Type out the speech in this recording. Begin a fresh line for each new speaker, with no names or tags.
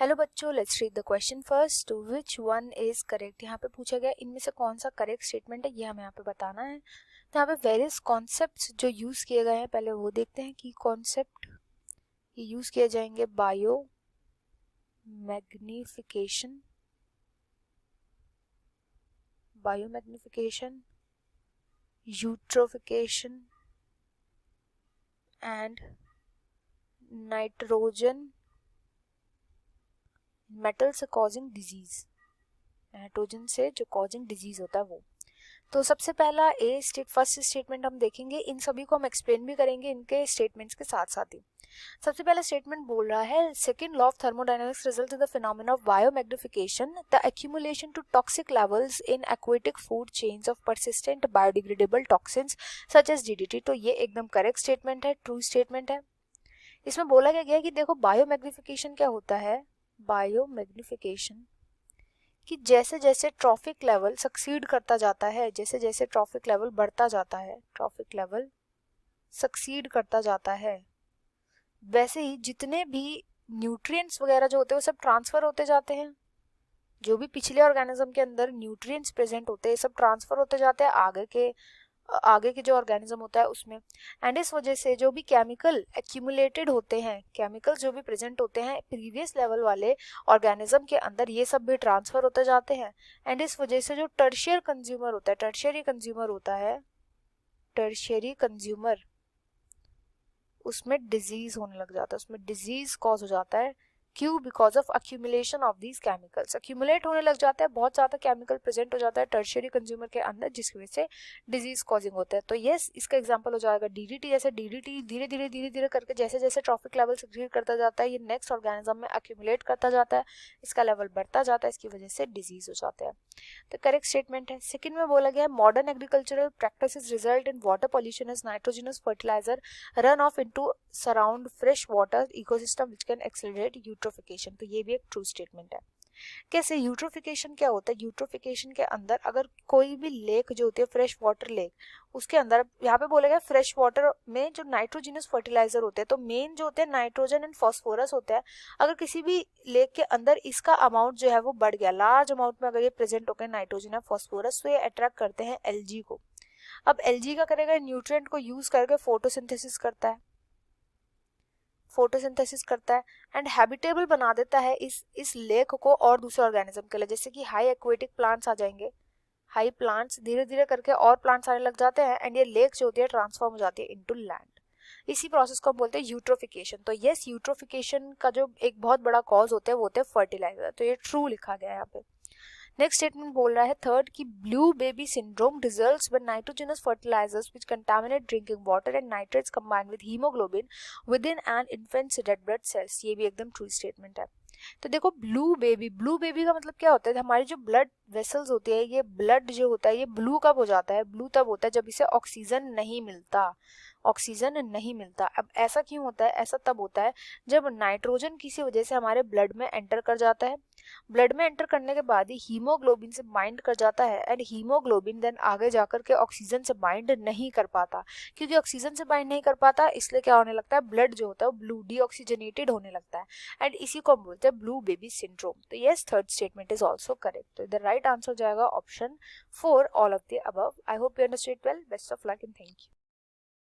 Hello बच्चों, let's read the question first. Which one is correct. यहाँ पे पूछा गया इनमें से कौन सा करेक्ट स्टेटमेंट है, ये हमें यहाँ पे बताना है. तो यहाँ पे वेरियस कॉन्सेप्ट्स जो यूज किए गए हैं पहले वो देखते हैं कि कॉन्सेप्ट ये यूज किए जाएंगे. Bio magnification, eutrophication and nitrogen metal से कॉजिंग डिजीज. नाइट्रोजन से जो कॉजिंग डिजीज होता है वो. तो सबसे पहला फर्स्ट स्टेटमेंट हम देखेंगे. इन सभी को हम एक्सप्लेन भी करेंगे इनके स्टेटमेंट्स के साथ साथ ही. सबसे पहला स्टेटमेंट बोल रहा है second law of thermodynamics result in the phenomena of biomagnification the accumulation to toxic levels in aquatic food chains of persistent biodegradable toxins such as DDT. तो ये एकदम करेक्ट स्टेटमेंट है, ट्रू स्टेटमेंट है. इसमें बोला गया है कि देखो बायोमैग्निफिकेशन क्या होता है. बायोमैग्निफिकेशन कि जैसे जैसे ट्रॉफिक लेवल सक्सीड करता जाता है, जैसे जैसे ट्रॉफिक लेवल बढ़ता जाता है, ट्रॉफिक लेवल सक्सीड करता जाता है, वैसे ही जितने भी न्यूट्रिएंट्स वगैरह जो होते हैं वो सब ट्रांसफर होते जाते हैं. जो भी पिछले ऑर्गेनिज्म के अंदर न्यूट्रिएंट्स प्रेजेंट होते हैं सब ट्रांसफर होते जाते हैं आगे के जो ऑर्गेनिज्म होता है उसमें. एंड इस वजह से जो भी केमिकल एक्यूमुलेटेड होते हैं, केमिकल्स जो भी प्रेजेंट होते हैं प्रीवियस लेवल वाले ऑर्गेनिज्म के अंदर, ये सब भी ट्रांसफर होते जाते हैं. एंड इस वजह से जो टर्शियरी कंज्यूमर उसमें डिजीज होने लग जाता है, उसमें डिजीज कॉज हो जाता है. क्यों? Because of accumulation of these chemicals. Accumulate होने लग जाता है, बहुत ज्यादा केमिकल प्रेजेंट हो जाता है टर्शियरी कंज्यूमर के अंदर, जिसकी वजह से डिजीज कॉजिंग होता है. तो यस, इसका एग्जांपल हो जाएगा डीडीटी. जैसे डीडीटी धीरे धीरे करके जैसे जैसे ट्रॉफिक लेवल सक्सीड करता जाता है, ये नेक्स्ट ऑर्गेनिज्म में अक्यूमुलेट करता जाता है, इसका लेवल बढ़ता जाता है, इसकी वजह से डिजीज हो जाता है. तो करेक्ट स्टेटमेंट है. सेकंड में बोला गया modern agricultural practices result in water pollution as nitrogenous fertiliser run off into surround fresh water ecosystem which can accelerate eutrophication. तो ये भी एक ट्रू स्टेटमेंट है. कैसे? यूट्रोफिकेशन क्या होता है? यूट्रोफिकेशन के अंदर अगर कोई भी लेक जो होती है, फ्रेश वाटर लेक, उसके अंदर यहाँ पे बोलेगा फ्रेश वाटर में जो नाइट्रोजनस फर्टिलाइजर होते हैं, तो मेन जो होते हैं नाइट्रोजन एंड फॉस्फोरस होता है. अगर किसी भी लेक के अंदर इसका अमाउंट जो है वो बढ़ गया, लार्ज अमाउंट में अगर ये प्रेजेंट हो गए नाइट्रोजन या फॉस्फोरस, तो ये अट्रैक्ट करते हैं एलजी को. अब एलजी का करेगा, न्यूट्रिएंट को यूज करके फोटोसिंथेसिस करता है एंड हैबिटेबल बना देता है इस लेक को और दूसरे ऑर्गेनिज्म के लिए. जैसे कि हाई एक्वेटिक प्लांट्स आ जाएंगे, हाई प्लांट्स धीरे धीरे करके और प्लांट्स आने लग जाते हैं एंड ये लेक जो होती है ट्रांसफॉर्म हो जाती है इनटू लैंड. इसी प्रोसेस को हम बोलते हैं यूट्रोफिकेशन. तो यस, यूट्रोफिकेशन का जो एक बहुत बड़ा कॉज होता है वो होते हैं फर्टिलाइजर. तो ये ट्रू लिखा गया है यहाँ पे. नेक्स्ट स्टेटमेंट बोल रहा है थर्ड कि blue baby syndrome results when nitrogenous fertilisers which contaminate drinking water and nitrates combine with haemoglobin within an infants red blood cells. ये भी एकदम ट्रू स्टेटमेंट है. तो देखो ब्लू बेबी का मतलब क्या होता है? हमारी जो ब्लड वेसल्स होती है, ये ब्लड जो होता है ये ब्लू कब हो जाता है? ब्लू तब होता है जब इसे ऑक्सीजन नहीं मिलता. अब ऐसा क्यों होता है? ऐसा तब होता है जब नाइट्रोजन किसी वजह से हमारे ब्लड में एंटर कर जाता है. ब्लड में एंटर करने के बाद ही हीमोग्लोबिन से बाइंड कर जाता है एंड हीमोग्लोबिन देन आगे जाकर के ऑक्सीजन से बाइंड नहीं कर पाता. क्योंकि ऑक्सीजन से बाइंड नहीं कर पाता, इसलिए क्या होने लगता है? ब्लड जो होता है वो ब्लू डीऑक्सीजनेटेड होने लगता है एंड इसी को हम बोलते हैं ब्लू बेबी सिंड्रोम. तो yes, third statement is also correct. तो द राइट आंसर हो जाएगा option 4, all of the above. I hope you understood well. Best of luck and thank you.